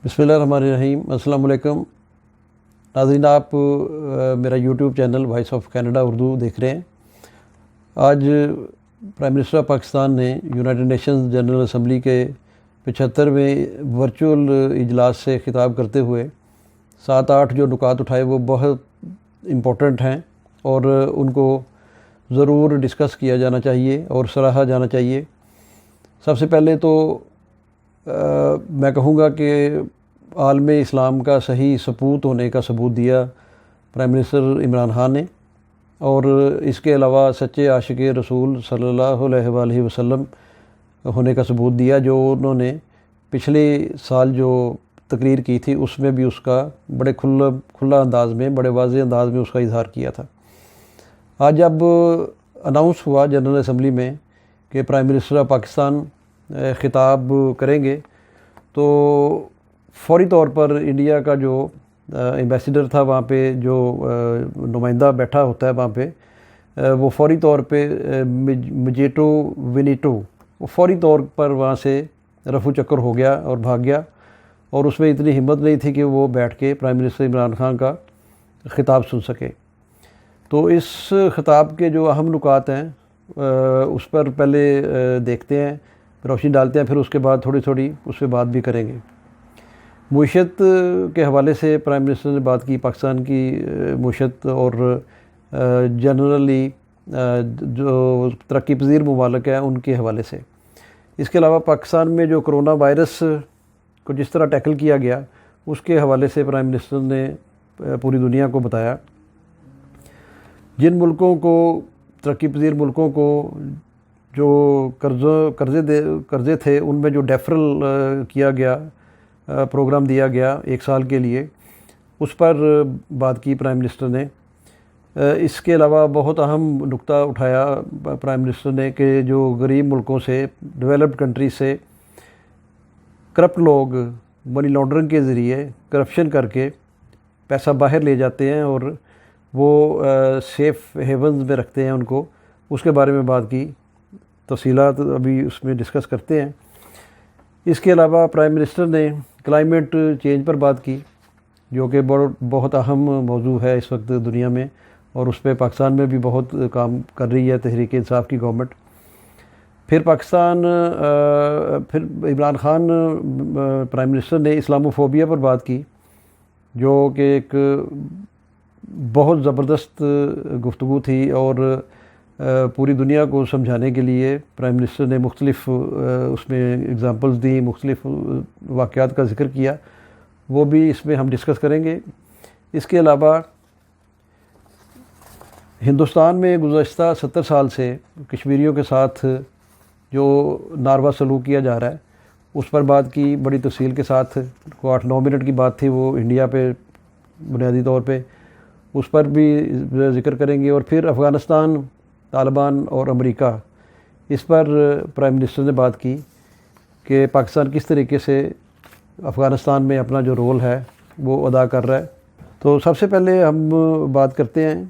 بسم اللہ الرحمن الرحیم۔ السلام علیکم ناظرین، آپ میرا YouTube channel voice of Canada Urdu دیکھ رہے ہیں۔ آج پرائم منسٹر آف پاکستان نے یونائیٹڈ نیشنز جنرل اسمبلی کے 75ویں ورچوئل اجلاس سے خطاب کرتے ہوئے 7-8 جو نکات اٹھائے وہ بہت امپورٹنٹ ہیں اور ان کو ضرور ڈسکس کیا جانا چاہیے اور سراہا جانا چاہیے۔ سب سے پہلے تو میں کہوں گا کہ عالم اسلام کا صحیح سپوت ہونے کا ثبوت دیا پرائم منسٹر عمران خان نے، اور اس کے علاوہ سچے عاشق رسول صلی اللہ علیہ وآلہ وسلم ہونے کا ثبوت دیا، جو انہوں نے پچھلے سال جو تقریر کی تھی اس میں بھی اس کا بڑے کھلا انداز میں، بڑے واضح انداز میں اس کا اظہار کیا تھا۔ آج جب اناؤنس ہوا جنرل اسمبلی میں کہ پرائم منسٹر آف پاکستان خطاب کریں گے، تو فوری طور پر انڈیا کا جو ایمبیسیڈر تھا وہاں پہ، جو نمائندہ بیٹھا ہوتا ہے وہاں پہ، وہ فوری طور پہ مجیٹو ونیٹو وہ فوری طور پر وہاں سے رفو چکر ہو گیا اور بھاگ گیا، اور اس میں اتنی ہمت نہیں تھی کہ وہ بیٹھ کے پرائم منسٹر عمران خان کا خطاب سن سکے۔ تو اس خطاب کے جو اہم نکات ہیں اس پر پہلے دیکھتے ہیں، روشنی ڈالتے ہیں، پھر اس کے بعد تھوڑی تھوڑی اس پہ بات بھی کریں گے۔ معیشت کے حوالے سے پرائم منسٹر نے بات کی، پاکستان کی معیشت اور جنرلی جو ترقی پذیر ممالک ہیں ان کے حوالے سے۔ اس کے علاوہ پاکستان میں جو کرونا وائرس کو جس طرح ٹیکل کیا گیا اس کے حوالے سے پرائم منسٹر نے پوری دنیا کو بتایا۔ جن ملکوں کو، ترقی پذیر ملکوں کو جو قرضے تھے ان میں جو ڈیفرل کیا گیا، پروگرام دیا گیا 1 سال کے لیے، اس پر بات کی پرائم منسٹر نے۔ اس کے علاوہ بہت اہم نکتہ اٹھایا پرائم منسٹر نے کہ جو غریب ملکوں سے، ڈیولپڈ کنٹری سے کرپٹ لوگ منی لانڈرنگ کے ذریعے کرپشن کر کے پیسہ باہر لے جاتے ہیں اور وہ سیف ہیونز میں رکھتے ہیں ان کو، اس کے بارے میں بات کی۔ تفصیلات ابھی اس میں ڈسکس کرتے ہیں۔ اس کے علاوہ پرائم منسٹر نے کلائمیٹ چینج پر بات کی، جو کہ بہت اہم موضوع ہے اس وقت دنیا میں، اور اس پہ پاکستان میں بھی بہت کام کر رہی ہے تحریک انصاف کی گورنمنٹ۔ پھر عمران خان پرائم منسٹر نے اسلاموفوبیا پر بات کی، جو کہ ایک بہت زبردست گفتگو تھی، اور پوری دنیا کو سمجھانے کے لیے پرائم منسٹر نے مختلف اس میں اگزامپلز دی، مختلف واقعات کا ذکر کیا، وہ بھی اس میں ہم ڈسکس کریں گے۔ اس کے علاوہ ہندوستان میں گزشتہ 70 سال سے کشمیریوں کے ساتھ جو ناروا سلوک کیا جا رہا ہے اس پر بات کی بڑی تفصیل کے ساتھ۔ 8-9 منٹ کی بات تھی وہ انڈیا پہ بنیادی طور پہ، اس پر بھی ذکر کریں گے۔ اور پھر افغانستان، طالبان اور امریکہ، اس پر پرائم منسٹر نے بات کی کہ پاکستان کس طریقے سے افغانستان میں اپنا جو رول ہے وہ ادا کر رہا ہے۔ تو سب سے پہلے ہم بات کرتے ہیں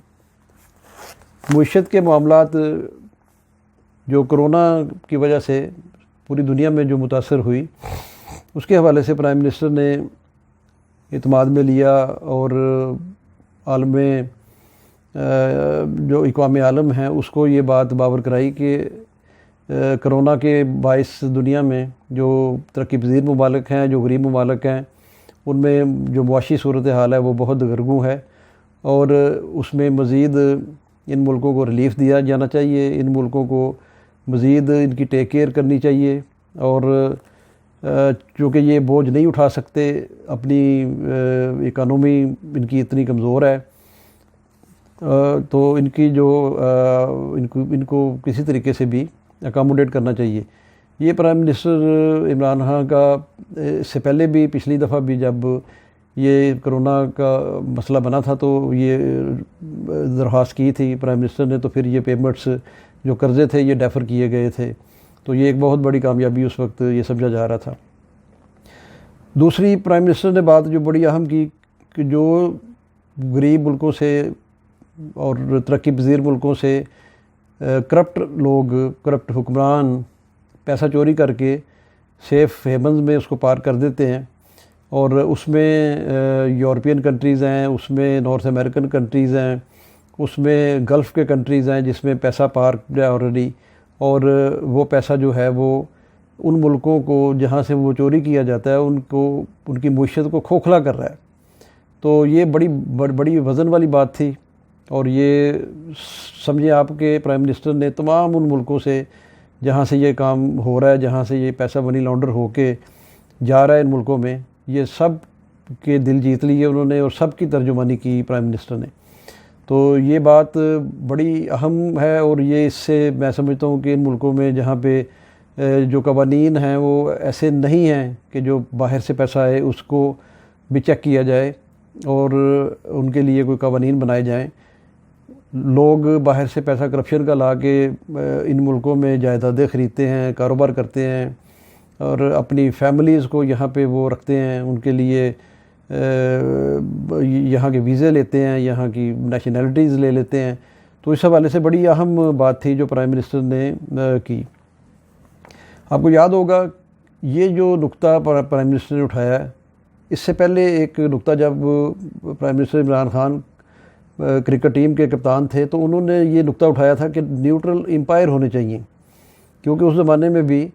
معیشت کے معاملات، جو کرونا کی وجہ سے پوری دنیا میں جو متاثر ہوئی اس کے حوالے سے پرائم منسٹر نے اعتماد میں لیا، اور عالم جو اقوام عالم ہیں اس کو یہ بات باور کرائی کہ کرونا کے باعث دنیا میں جو ترقی پذیر ممالک ہیں، جو غریب ممالک ہیں، ان میں جو معاشی صورتحال ہے وہ بہت دگرگوں ہے، اور اس میں مزید ان ملکوں کو ریلیف دیا جانا چاہیے، ان ملکوں کو مزید ان کی ٹیک کیئر کرنی چاہیے، اور چونکہ یہ بوجھ نہیں اٹھا سکتے، اپنی اکانومی ان کی اتنی کمزور ہے، تو ان کی جو ان کو کسی طریقے سے بھی اکاموڈیٹ کرنا چاہیے۔ یہ پرائم منسٹر عمران خان کا اس سے پہلے بھی، پچھلی دفعہ بھی جب یہ کرونا کا مسئلہ بنا تھا تو یہ درخواست کی تھی پرائم منسٹر نے، تو پھر یہ پیمنٹس جو قرضے تھے یہ ڈیفر کیے گئے تھے، تو یہ ایک بہت بڑی کامیابی اس وقت یہ سمجھا جا رہا تھا۔ دوسری پرائم منسٹر نے بات جو بڑی اہم کی کہ جو غریب ملکوں سے اور ترقی پذیر ملکوں سے کرپٹ لوگ، کرپٹ حکمران پیسہ چوری کر کے سیف ہیونز میں اس کو پار کر دیتے ہیں، اور اس میں یورپین کنٹریز ہیں، اس میں نارتھ امریکن کنٹریز ہیں، اس میں گلف کے کنٹریز ہیں جس میں پیسہ پارکڈ ہے آلریڈی، اور وہ پیسہ جو ہے وہ ان ملکوں کو جہاں سے وہ چوری کیا جاتا ہے ان کی معیشت کو کھوکھلا کر رہا ہے۔ تو یہ بڑی وزن والی بات تھی، اور یہ سمجھیں آپ کے پرائم منسٹر نے تمام ان ملکوں سے جہاں سے یہ کام ہو رہا ہے، جہاں سے یہ پیسہ منی لانڈر ہو کے جا رہا ہے ان ملکوں میں، یہ سب کے دل جیت لیے انہوں نے اور سب کی ترجمانی کی پرائم منسٹر نے۔ تو یہ بات بڑی اہم ہے، اور یہ اس سے میں سمجھتا ہوں کہ ان ملکوں میں جہاں پہ جو قوانین ہیں وہ ایسے نہیں ہیں کہ جو باہر سے پیسہ آئے اس کو بھی چیک کیا جائے اور ان کے لیے کوئی قوانین بنائے جائیں۔ لوگ باہر سے پیسہ کرپشن کا لا کے ان ملکوں میں جائیدادیں خریدتے ہیں، کاروبار کرتے ہیں، اور اپنی فیملیز کو یہاں پہ وہ رکھتے ہیں، ان کے لیے یہاں کے ویزے لیتے ہیں، یہاں کی نیشنلٹیز لے لیتے ہیں۔ تو اس حوالے سے بڑی اہم بات تھی جو پرائم منسٹر نے کی۔ آپ کو یاد ہوگا یہ جو نقطہ پرائم منسٹر نے اٹھایا ہے، اس سے پہلے ایک نقطہ جب prime minister Imran Khan cricket team کے کپتان تھے تو انہوں نے یہ نقطہ اٹھایا تھا کہ نیوٹرل امپائر ہونے چاہیے، کیونکہ اس زمانے میں بھی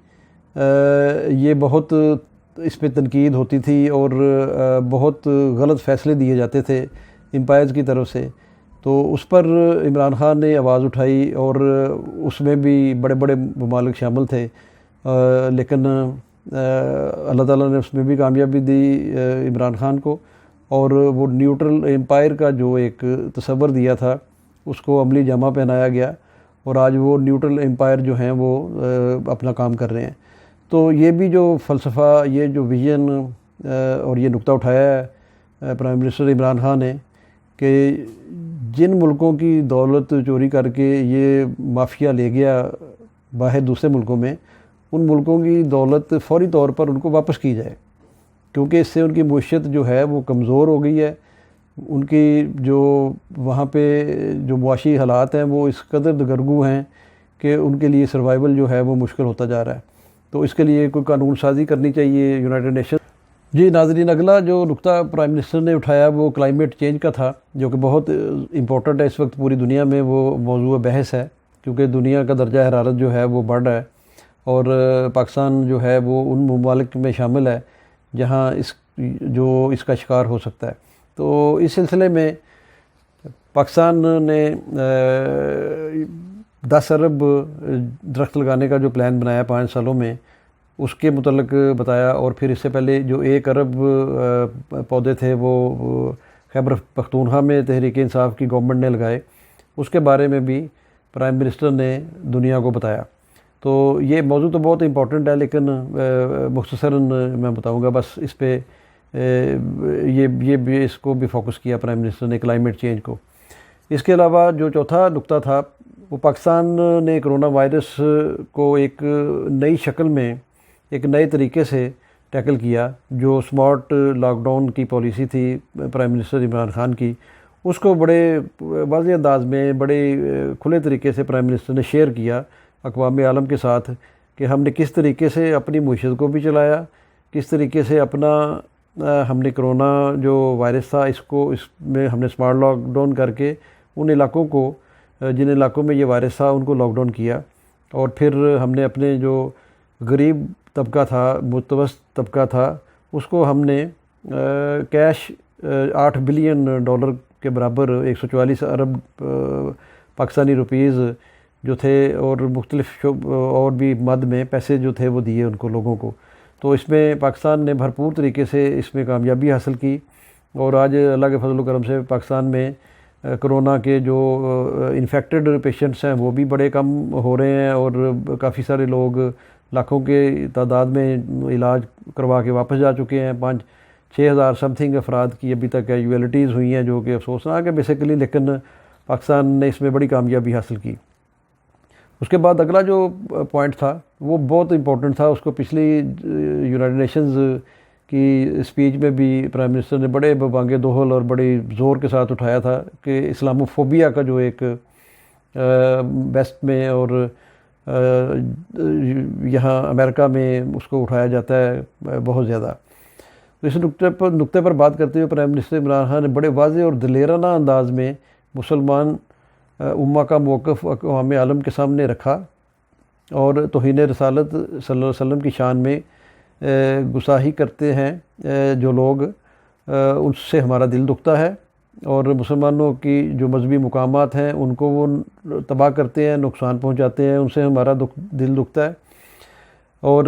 یہ بہت اس پہ تنقید ہوتی تھی اور بہت غلط فیصلے دیے جاتے تھے امپائرز کی طرف سے۔ تو اس پر عمران خان نے آواز اٹھائی، اور اس میں بھی بڑے بڑے ممالک شامل تھے، لیکن اللہ تعالیٰ نے اس میں بھی کامیابی دی عمران خان کو، اور وہ نیوٹرل امپائر کا جو ایک تصور دیا تھا اس کو عملی جامہ پہنایا گیا، اور آج وہ نیوٹرل امپائر جو ہیں وہ اپنا کام کر رہے ہیں۔ تو یہ بھی جو فلسفہ، یہ جو ویژن اور یہ نقطہ اٹھایا ہے پرائم منسٹر عمران خان نے کہ جن ملکوں کی دولت چوری کر کے یہ مافیا لے گیا باہر دوسرے ملکوں میں، ان ملکوں کی دولت فوری طور پر ان کو واپس کی جائے، کیونکہ اس سے ان کی معیشت جو ہے وہ کمزور ہو گئی ہے۔ ان کی جو وہاں پہ جو معاشی حالات ہیں وہ اس قدر دگرگوں ہیں کہ ان کے لیے سروائیول جو ہے وہ مشکل ہوتا جا رہا ہے۔ تو اس کے لیے کوئی قانون سازی کرنی چاہیے یونائیٹڈ نیشن۔ جی ناظرین، اگلا جو نقطہ پرائم منسٹر نے اٹھایا وہ کلائمیٹ چینج کا تھا، جو کہ بہت امپورٹنٹ ہے اس وقت پوری دنیا میں، وہ موضوع بحث ہے، کیونکہ دنیا کا درجہ حرارت جو ہے وہ بڑھ رہا ہے، اور پاکستان جو ہے وہ ان ممالک میں شامل ہے جہاں اس کا شکار ہو سکتا ہے۔ تو اس سلسلے میں پاکستان نے 10 ارب درخت لگانے کا جو پلان بنایا 5 سالوں میں، اس کے متعلق بتایا، اور پھر اس سے پہلے جو 1 ارب پودے تھے وہ خیبر پختونخوا میں تحریک انصاف کی گورنمنٹ نے لگائے، اس کے بارے میں بھی پرائم منسٹر نے دنیا کو بتایا۔ تو یہ موضوع تو بہت امپورٹنٹ ہے، لیکن مختصراً میں بتاؤں گا بس اس پہ، یہ بھی اس کو بھی فوکس کیا پرائم منسٹر نے، کلائمیٹ چینج کو۔ اس کے علاوہ جو چوتھا نقطہ تھا وہ پاکستان نے کرونا وائرس کو ایک نئی شکل میں، ایک نئے طریقے سے ٹیکل کیا۔ جو سمارٹ لاک ڈاؤن کی پالیسی تھی پرائم منسٹر عمران خان کی، اس کو بڑے واضح انداز میں، بڑے کھلے طریقے سے پرائم منسٹر نے شیئر کیا اقوام عالم کے ساتھ کہ ہم نے کس طریقے سے اپنی معیشت کو بھی چلایا، کس طریقے سے ہم نے کرونا جو وائرس تھا اس میں ہم نے سمارٹ لاک ڈاؤن کر کے ان علاقوں کو، جن علاقوں میں یہ وائرس تھا ان کو لاک ڈاؤن کیا، اور پھر ہم نے اپنے جو غریب طبقہ تھا، متوسط طبقہ تھا، اس کو ہم نے کیش $8 بلین کے برابر 144 ارب پاکستانی روپیز جو تھے، اور مختلف اور بھی مد میں پیسے جو تھے وہ دیے ان کو، لوگوں کو۔ تو اس میں پاکستان نے بھرپور طریقے سے اس میں کامیابی حاصل کی، اور آج اللہ کے فضل و کرم سے پاکستان میں کرونا کے جو انفیکٹڈ پیشنٹس ہیں وہ بھی بڑے کم ہو رہے ہیں، اور کافی سارے لوگ لاکھوں کے تعداد میں علاج کروا کے واپس جا چکے ہیں۔ 5-6 ہزار سم تھنگ افراد کی ابھی تک کیجویلٹیز ہوئی ہیں، جو کہ افسوسناک ہے بیسیکلی، لیکن پاکستان نے اس میں بڑی کامیابی حاصل کی۔ اس کے بعد اگلا جو پوائنٹ تھا وہ بہت امپورٹنٹ تھا، اس کو پچھلی یونائیٹڈ نیشنز کی اسپیچ میں بھی پرائم منسٹر نے بڑے ببانگ دہل اور بڑے زور کے ساتھ اٹھایا تھا کہ اسلاموفوبیا کا جو ایک ویسٹ میں اور یہاں امریکہ میں اس کو اٹھایا جاتا ہے بہت زیادہ۔ تو اس نقطے پر بات کرتے ہوئے پرائم منسٹر عمران خان نے بڑے واضح اور دلیرانہ انداز میں مسلمان امہ کا موقف اقوام عالم کے سامنے رکھا اور توہین رسالت صلی اللہ علیہ وسلم کی شان میں گستاخی کرتے ہیں جو لوگ، ان سے ہمارا دل دکھتا ہے، اور مسلمانوں کی جو مذہبی مقامات ہیں ان کو وہ تباہ کرتے ہیں، نقصان پہنچاتے ہیں، ان سے ہمارا دل دکھتا ہے۔ اور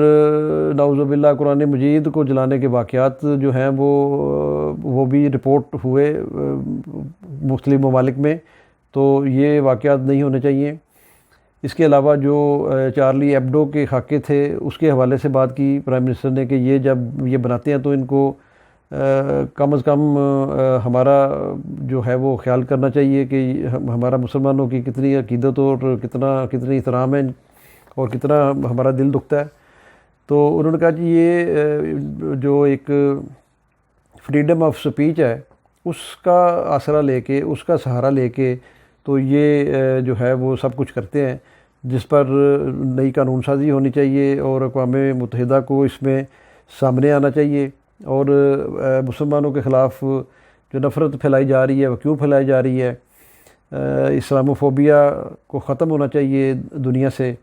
نعوذ باللہ قرآن مجید کو جلانے کے واقعات جو ہیں وہ بھی رپورٹ ہوئے مختلف ممالک میں، تو یہ واقعات نہیں ہونے چاہیے۔ اس کے علاوہ جو چارلی ایبڈو کے خاکے تھے اس کے حوالے سے بات کی پرائم منسٹر نے کہ یہ جب یہ بناتے ہیں تو ان کو کم از کم ہمارا جو ہے وہ خیال کرنا چاہیے کہ ہمارا مسلمانوں کی کتنی عقیدت اور کتنی احترام ہے اور کتنا ہمارا دل دکھتا ہے۔ تو انہوں نے کہا کہ یہ جو ایک فریڈم آف سپیچ ہے اس کا آسرا لے کے، اس کا سہارا لے کے تو یہ جو ہے وہ سب کچھ کرتے ہیں، جس پر نئی قانون سازی ہونی چاہیے اور اقوام متحدہ کو اس میں سامنے آنا چاہیے، اور مسلمانوں کے خلاف جو نفرت پھیلائی جا رہی ہے وہ کیوں پھیلائی جا رہی ہے، اسلاموفوبیا کو ختم ہونا چاہیے دنیا سے۔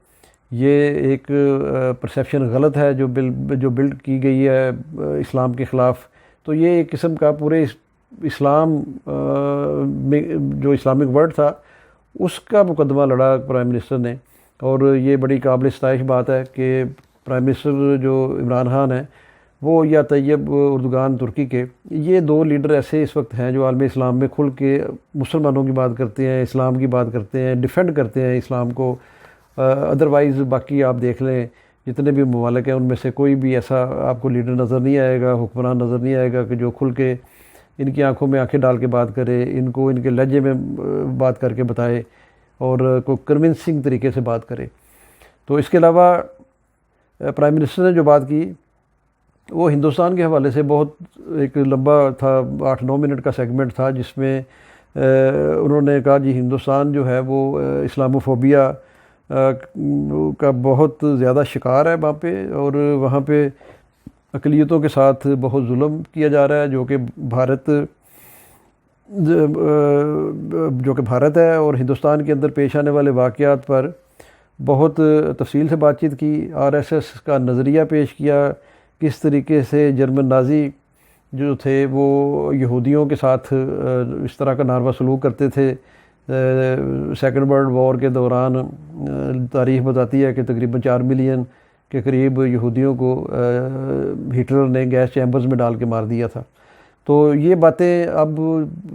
یہ ایک پرسیپشن غلط ہے جو بلڈ کی گئی ہے اسلام کے خلاف۔ تو یہ ایک قسم کا پورے اسلام میں جو اسلامک ورلڈ تھا اس کا مقدمہ لڑا پرائم منسٹر نے، اور یہ بڑی قابل ستائش بات ہے کہ پرائم منسٹر جو عمران خان ہیں وہ یا طیب اردوغان ترکی کے، یہ دو لیڈر ایسے اس وقت ہیں جو عالم اسلام میں کھل کے مسلمانوں کی بات کرتے ہیں، اسلام کی بات کرتے ہیں، ڈیفینڈ کرتے ہیں اسلام کو۔ ادروائز باقی آپ دیکھ لیں جتنے بھی ممالک ہیں ان میں سے کوئی بھی ایسا آپ کو لیڈر نظر نہیں آئے گا، حکمران نظر نہیں آئے گا کہ جو کھل کے ان کی آنکھوں میں آنکھیں ڈال کے بات کرے، ان کو ان کے لہجے میں بات کر کے بتائے اور کوئی کنونسنگ طریقے سے بات کرے۔ تو اس کے علاوہ پرائم منسٹر نے جو بات کی وہ ہندوستان کے حوالے سے بہت ایک لمبا تھا، 8-9 منٹ کا سیگمنٹ تھا، جس میں انہوں نے کہا جی ہندوستان جو ہے وہ اسلاموفوبیا کا بہت زیادہ شکار ہے وہاں پہ، اور وہاں پہ اقلیتوں کے ساتھ بہت ظلم کیا جا رہا ہے جو کہ بھارت ہے، اور ہندوستان کے اندر پیش آنے والے واقعات پر بہت تفصیل سے بات چیت کی، RSS کا نظریہ پیش کیا، کس طریقے سے جرمن نازی جو تھے وہ یہودیوں کے ساتھ اس طرح کا ناروا سلوک کرتے تھے۔ سیکنڈ ورلڈ وار کے دوران تاریخ بتاتی ہے کہ تقریباً 4 ملین کے قریب یہودیوں کو ہٹلر نے گیس چیمبرز میں ڈال کے مار دیا تھا۔ تو یہ باتیں اب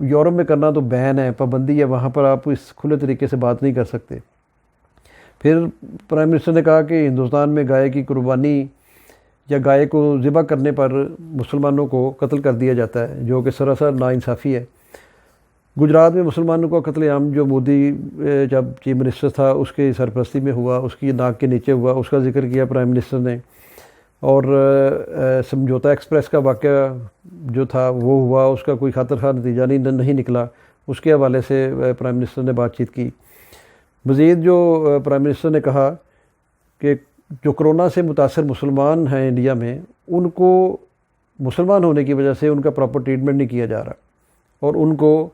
یورپ میں کرنا تو بین ہے، پابندی ہے، وہاں پر آپ اس کھلے طریقے سے بات نہیں کر سکتے۔ پھر پرائم منسٹر نے کہا کہ ہندوستان میں گائے کی قربانی یا گائے کو ذبح کرنے پر مسلمانوں کو قتل کر دیا جاتا ہے، جو کہ سراسر ناانصافی ہے۔ گجرات میں مسلمانوں کا قتل عام جو مودی جب چیف منسٹر تھا اس کے سرپرستی میں ہوا، اس کی ناک کے نیچے ہوا، اس کا ذکر کیا پرائم منسٹر نے۔ اور سمجھوتا ایکسپریس کا واقعہ جو تھا وہ ہوا، اس کا کوئی خاطر خواہ نتیجہ نہیں نکلا، اس کے حوالے سے پرائم منسٹر نے بات چیت کی۔ مزید جو پرائم منسٹر نے کہا کہ جو کرونا سے متاثر مسلمان ہیں انڈیا میں، ان کو مسلمان ہونے کی وجہ سے ان کا پراپر ٹریٹمنٹ نہیں کیا جا رہا، اور ان کو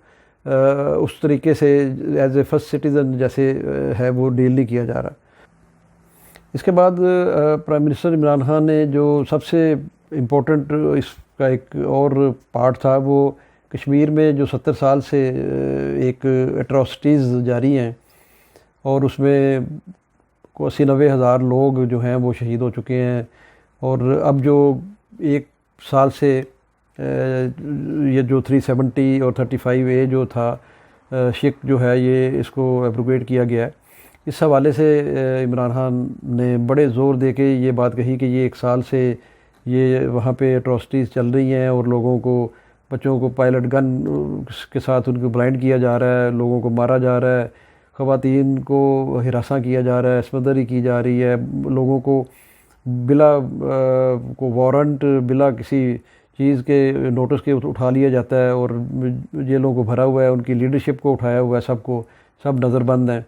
اس طریقے سے ایز اے فرسٹ سٹیزن جیسے ہے وہ ڈیل نہیں کیا جا رہا۔ اس کے بعد پرائم منسٹر عمران خان نے جو سب سے امپورٹنٹ اس کا ایک اور پارٹ تھا، وہ کشمیر میں جو 70 سال سے ایک اٹراسٹیز جاری ہیں، اور اس میں 80-90 ہزار لوگ جو ہیں وہ شہید ہو چکے ہیں، اور اب جو 1 سال سے یہ جو 370 اور 35A جو تھا شک جو ہے یہ اس کو ایبروگیٹ کیا گیا ہے۔ اس حوالے سے عمران خان نے بڑے زور دے کے یہ بات کہی کہ یہ 1 سال سے یہ وہاں پہ اٹراسٹیز چل رہی ہیں، اور لوگوں کو، بچوں کو پائلٹ گن کے ساتھ ان کو بلائنڈ کیا جا رہا ہے، لوگوں کو مارا جا رہا ہے، خواتین کو ہراساں کیا جا رہا ہے، عصمت دری کی جا رہی ہے، لوگوں کو بلا کو وارنٹ، بلا کسی چیز کے نوٹس کے اٹھا لیا جاتا ہے، اور جیلوں کو بھرا ہوا ہے، ان کی لیڈرشپ کو اٹھایا ہوا ہے، سب نظر بند ہیں۔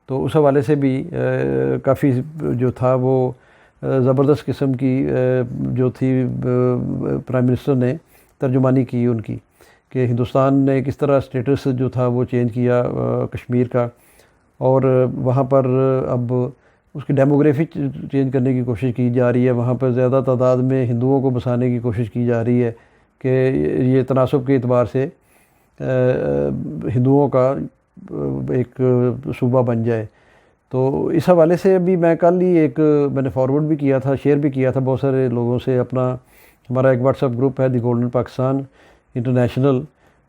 تو اس حوالے سے بھی کافی جو تھا وہ زبردست قسم کی جو تھی پرائم منسٹر نے ترجمانی کی ان کی، کہ ہندوستان نے کس طرح اسٹیٹس جو تھا وہ چینج کیا کشمیر کا، اور وہاں پر اب اس کی ڈیموگرافی چینج کرنے کی کوشش کی جا رہی ہے، وہاں پر زیادہ تعداد میں ہندوؤں کو بسانے کی کوشش کی جا رہی ہے کہ یہ تناسب کے اعتبار سے ہندوؤں کا ایک صوبہ بن جائے۔ تو اس حوالے سے ابھی میں کل ہی میں نے فارورڈ بھی کیا تھا، شیئر بھی کیا تھا بہت سارے لوگوں سے، ہمارا ایک واٹس ایپ گروپ ہے دی گولڈن پاکستان انٹرنیشنل،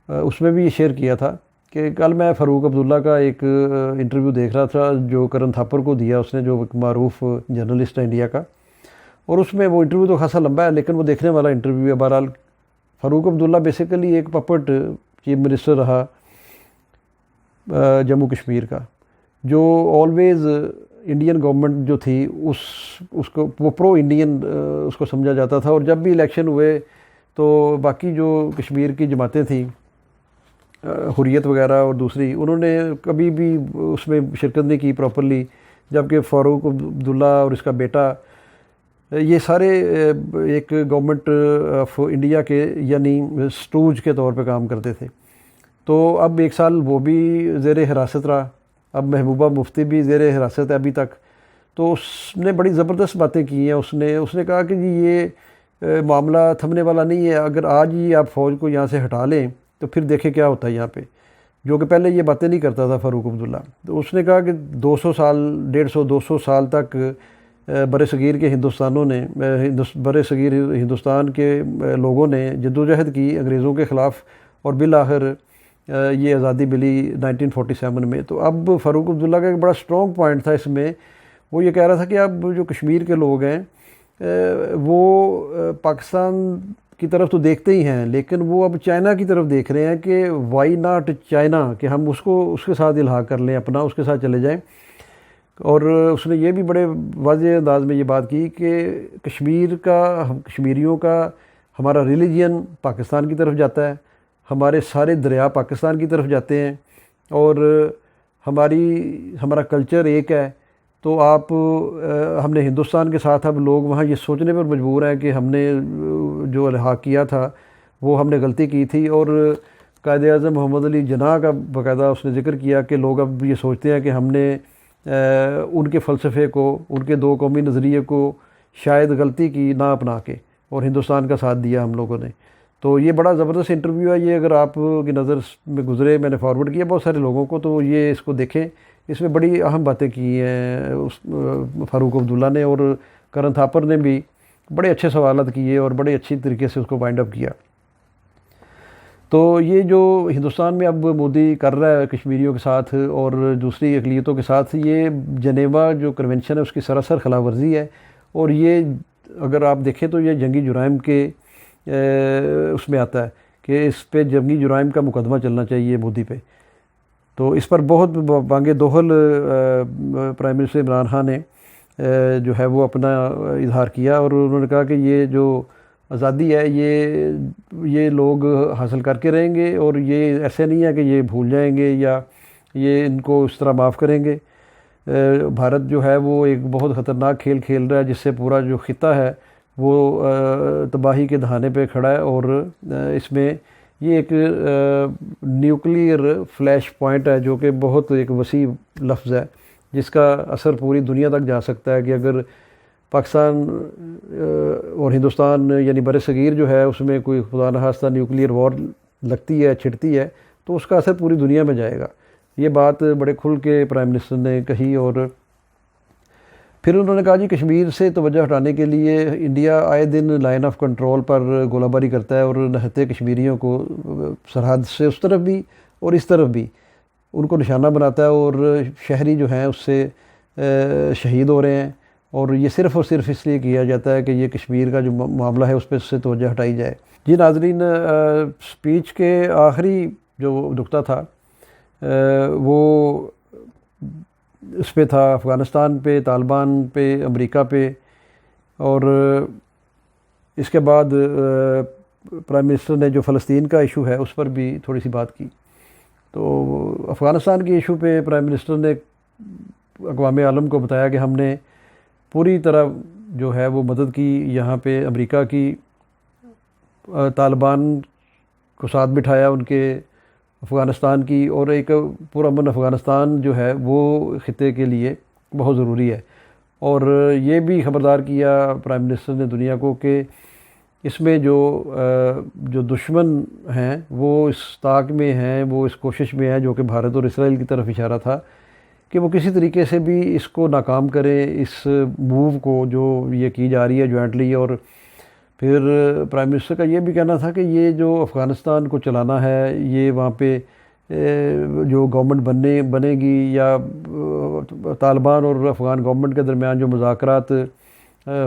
اس میں بھی یہ شیئر کیا تھا کہ کل میں فاروق عبداللہ کا ایک انٹرویو دیکھ رہا تھا جو کرن تھاپر کو دیا اس نے، جو ایک معروف جرنلسٹ ہے انڈیا کا، اور اس میں وہ انٹرویو تو خاصا لمبا ہے لیکن وہ دیکھنے والا انٹرویو ہے۔ بہرحال فاروق عبداللہ بیسیکلی ایک پپٹ چیف منسٹر رہا جموں کشمیر کا، جو آلویز انڈین گورنمنٹ جو تھی اس کو وہ پرو انڈین اس کو سمجھا جاتا تھا، اور جب بھی الیکشن ہوئے تو باقی جو کشمیر کی جماعتیں تھیں حریت وغیرہ اور دوسری، انہوں نے کبھی بھی اس میں شرکت نہیں کی پراپرلی، جبکہ فاروق عبداللہ اور اس کا بیٹا یہ سارے ایک گورنمنٹ آف انڈیا کے یعنی سٹوج کے طور پہ کام کرتے تھے۔ تو اب ایک سال وہ بھی زیر حراست رہا، اب محبوبہ مفتی بھی زیر حراست ہے ابھی تک، تو اس نے بڑی زبردست باتیں کی ہیں۔ اس نے کہا کہ جی یہ معاملہ تھمنے والا نہیں ہے، اگر آج ہی آپ فوج کو یہاں سے ہٹا لیں تو پھر دیکھیں کیا ہوتا ہے یہاں پہ، جو کہ پہلے یہ باتیں نہیں کرتا تھا فاروق عبداللہ۔ تو اس نے کہا کہ 200 سال 150-200 سال تک برِ صغیر کے ہندوستانوں نے برِ صغیر ہندوستان کے لوگوں نے جدوجہد کی انگریزوں کے خلاف، اور بالآخر یہ آزادی ملی 1947 میں۔ تو اب فاروق عبداللہ کا ایک بڑا سٹرونگ پوائنٹ تھا اس میں، وہ یہ کہہ رہا تھا کہ اب جو کشمیر کے لوگ ہیں وہ پاکستان کی طرف تو دیکھتے ہی ہیں، لیکن وہ اب چائنا کی طرف دیکھ رہے ہیں کہ وائی ناٹ چائنا، کہ ہم اس کے ساتھ الحاق کر لیں اپنا، اس کے ساتھ چلے جائیں۔ اور اس نے یہ بھی بڑے واضح انداز میں یہ بات کی کہ کشمیریوں کا ہمارا ریلیجین پاکستان کی طرف جاتا ہے، ہمارے سارے دریا پاکستان کی طرف جاتے ہیں، اور ہمارا کلچر ایک ہے۔ تو ہم نے ہندوستان کے ساتھ اب لوگ وہاں یہ سوچنے پر مجبور ہیں کہ ہم نے جو الحاق کیا تھا وہ ہم نے غلطی کی تھی۔ اور قائد اعظم محمد علی جناح کا باقاعدہ اس نے ذکر کیا کہ لوگ اب یہ سوچتے ہیں کہ ہم نے ان کے فلسفے کو، ان کے دو قومی نظریے کو شاید غلطی کی نہ اپنا کے، اور ہندوستان کا ساتھ دیا ہم لوگوں نے۔ تو یہ بڑا زبردست انٹرویو ہے، یہ اگر آپ کی نظر میں گزرے، میں نے فارورڈ کیا بہت سارے لوگوں کو، تو یہ اس کو دیکھیں، اس میں بڑی اہم باتیں کی ہیں فاروق عبداللہ نے، اور کرن تھاپر نے بھی بڑے اچھے سوالات کیے اور بڑے اچھی طریقے سے اس کو وائنڈ اپ کیا۔ تو یہ جو ہندوستان میں اب مودی کر رہا ہے کشمیریوں کے ساتھ اور دوسری اقلیتوں کے ساتھ، یہ جنیوا جو کنونشن ہے اس کی سراسر خلاف ورزی ہے، اور یہ اگر آپ دیکھیں تو یہ جنگی جرائم کے اس میں آتا ہے کہ اس پہ جنگی جرائم کا مقدمہ چلنا چاہیے مودی پہ۔ تو اس پر بہت بانگ دوہل پرائم منسٹر عمران خان نے جو ہے وہ اپنا اظہار کیا، اور انہوں نے کہا کہ یہ جو آزادی ہے یہ لوگ حاصل کر کے رہیں گے، اور یہ ایسے نہیں ہے کہ یہ بھول جائیں گے یا یہ ان کو اس طرح معاف کریں گے۔ بھارت جو ہے وہ ایک بہت خطرناک کھیل کھیل رہا ہے، جس سے پورا جو خطہ ہے وہ تباہی کے دہانے پہ کھڑا ہے، اور اس میں یہ ایک نیوکلیئر فلیش پوائنٹ ہے جو کہ بہت ایک وسیع لفظ ہے، جس کا اثر پوری دنیا تک جا سکتا ہے کہ اگر پاکستان اور ہندوستان یعنی بر صغیر جو ہے اس میں کوئی خدا نخواستہ نیوکلیئر وار لگتی ہے، چھڑتی ہے، تو اس کا اثر پوری دنیا میں جائے گا۔ یہ بات بڑے کھل کے پرائم منسٹر نے کہی، اور پھر انہوں نے کہا جی کشمیر سے توجہ ہٹانے کے لیے انڈیا آئے دن لائن آف کنٹرول پر گولہ باری کرتا ہے، اور نہتے کشمیریوں کو سرحد سے اس طرف بھی اور اس طرف بھی ان کو نشانہ بناتا ہے، اور شہری جو ہیں اس سے شہید ہو رہے ہیں، اور یہ صرف اور صرف اس لیے کیا جاتا ہے کہ یہ کشمیر کا جو معاملہ ہے اس پہ اس سے توجہ ہٹائی جائے۔ جی ناظرین، سپیچ کے آخری جو نقطہ تھا وہ اس پہ تھا افغانستان پہ، طالبان پہ، امریکہ پہ، اور اس کے بعد پرائم منسٹر نے جو فلسطین کا ایشو ہے اس پر بھی تھوڑی سی بات کی۔ تو افغانستان کے ایشو پہ پرائم منسٹر نے اقوام عالم کو بتایا کہ ہم نے پوری طرح جو ہے وہ مدد کی یہاں پہ امریکہ کی، طالبان کو ساتھ بٹھایا ان کے، افغانستان کی، اور ایک پرامن افغانستان جو ہے وہ خطے کے لیے بہت ضروری ہے۔ اور یہ بھی خبردار کیا پرائم منسٹر نے دنیا کو کہ اس میں جو دشمن ہیں وہ اس طاق میں ہیں، وہ اس کوشش میں ہیں، جو کہ بھارت اور اسرائیل کی طرف اشارہ تھا، کہ وہ کسی طریقے سے بھی اس کو ناکام کریں، اس موو کو جو یہ کی جا رہی ہے جوائنٹلی۔ اور پھر پرائم منسٹر کا یہ بھی کہنا تھا کہ یہ جو افغانستان کو چلانا ہے، یہ وہاں پہ جو گورنمنٹ بنے گی، یا طالبان اور افغان گورنمنٹ کے درمیان جو مذاکرات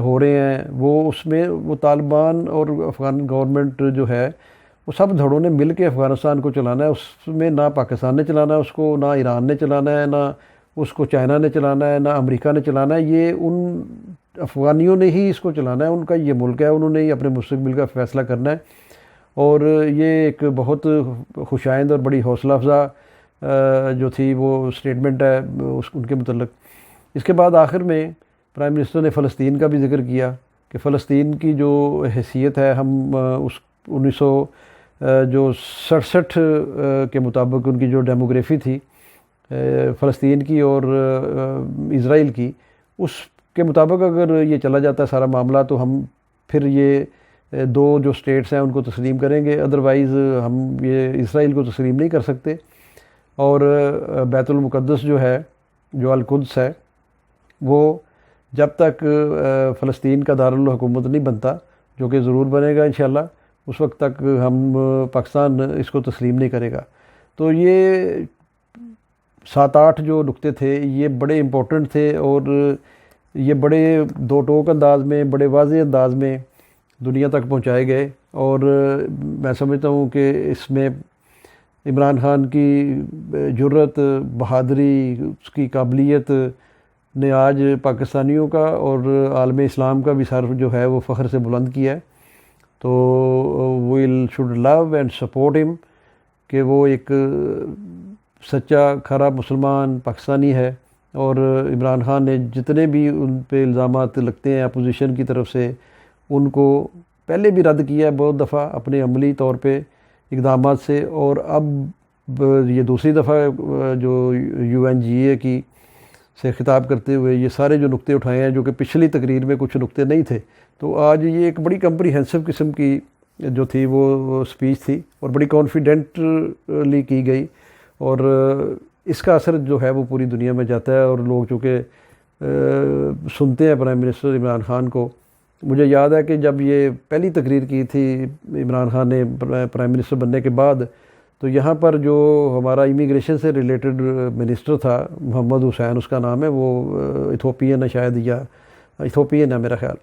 ہو رہے ہیں، وہ اس میں وہ طالبان اور افغان گورنمنٹ جو ہے وہ سب دھڑوں نے مل کے افغانستان کو چلانا ہے۔ اس میں نہ پاکستان نے چلانا ہے اس کو، نہ ایران نے چلانا ہے، نہ اس کو چائنا نے چلانا ہے، نہ امریکہ نے چلانا ہے، یہ ان افغانیوں نے ہی اس کو چلانا ہے، ان کا یہ ملک ہے، انہوں نے ہی اپنے مستقبل کا فیصلہ کرنا ہے۔ اور یہ ایک بہت خوشائند اور بڑی حوصلہ افزا جو تھی وہ اسٹیٹمنٹ ہے ان کے متعلق۔ اس کے بعد آخر میں پرائم منسٹر نے فلسطین کا بھی ذکر کیا کہ فلسطین کی جو حیثیت ہے، ہم اس 1967 کے مطابق ان کی جو ڈیموگرافی تھی فلسطین کی اور اسرائیل کی، اس کے مطابق اگر یہ چلا جاتا ہے سارا معاملہ تو ہم پھر یہ دو جو اسٹیٹس ہیں ان کو تسلیم کریں گے، ادروائز ہم یہ اسرائیل کو تسلیم نہیں کر سکتے۔ اور بیت المقدس جو ہے، جو القدس ہے، وہ جب تک فلسطین کا دارالحکومت نہیں بنتا، جو کہ ضرور بنے گا انشاءاللہ، اس وقت تک ہم پاکستان اس کو تسلیم نہیں کرے گا۔ تو یہ 7-8 جو نکتے تھے یہ بڑے امپورٹنٹ تھے، اور یہ بڑے دو ٹوک انداز میں، بڑے واضح انداز میں دنیا تک پہنچائے گئے۔ اور میں سمجھتا ہوں کہ اس میں عمران خان کی جرأت، بہادری، اس کی قابلیت نے آج پاکستانیوں کا اور عالم اسلام کا بھی سر جو ہے وہ فخر سے بلند کیا ہے۔ تو we should love and support ہم، کہ وہ ایک سچا کھرا مسلمان پاکستانی ہے۔ اور عمران خان نے جتنے بھی ان پہ الزامات لگتے ہیں اپوزیشن کی طرف سے، ان کو پہلے بھی رد کیا ہے بہت دفعہ اپنے عملی طور پہ اقدامات سے، اور اب یہ دوسری دفعہ جو UNGA کی سے خطاب کرتے ہوئے یہ سارے جو نکتے اٹھائے ہیں، جو کہ پچھلی تقریر میں کچھ نکتے نہیں تھے، تو آج یہ ایک بڑی کمپریہنسو قسم کی جو تھی وہ سپیچ تھی، اور بڑی کانفیڈنٹلی کی گئی، اور اس کا اثر جو ہے وہ پوری دنیا میں جاتا ہے، اور لوگ چونکہ سنتے ہیں پرائم منسٹر عمران خان کو۔ مجھے یاد ہے کہ جب یہ پہلی تقریر کی تھی عمران خان نے پرائم منسٹر بننے کے بعد، تو یہاں پر جو ہمارا امیگریشن سے ریلیٹڈ منسٹر تھا، محمد حسین اس کا نام ہے، وہ ایتھوپین ہے شاید، یا ایتھوپین ہے میرا خیال۔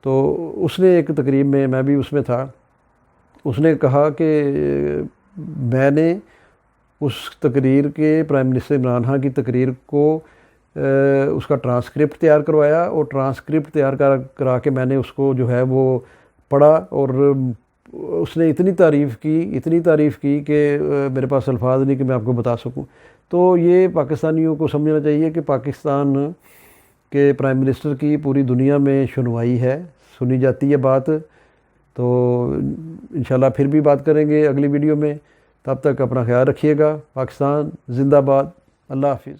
تو اس نے ایک تقریب میں بھی اس میں تھا، اس نے کہا کہ میں نے اس تقریر کے پرائم منسٹر عمران خان کی تقریر کو اس کا ٹرانسکرپٹ تیار کروایا، اور ٹرانسکرپٹ تیار کرا کے میں نے اس کو جو ہے وہ پڑھا، اور اس نے اتنی تعریف کی کہ میرے پاس الفاظ نہیں کہ میں آپ کو بتا سکوں۔ تو یہ پاکستانیوں کو سمجھنا چاہیے کہ پاکستان کے پرائم منسٹر کی پوری دنیا میں سنوائی ہے، سنی جاتی ہے بات۔ تو انشاءاللہ پھر بھی بات کریں گے اگلی ویڈیو میں، تب تک اپنا خیال رکھیے گا۔ پاکستان زندہ باد، اللہ حافظ۔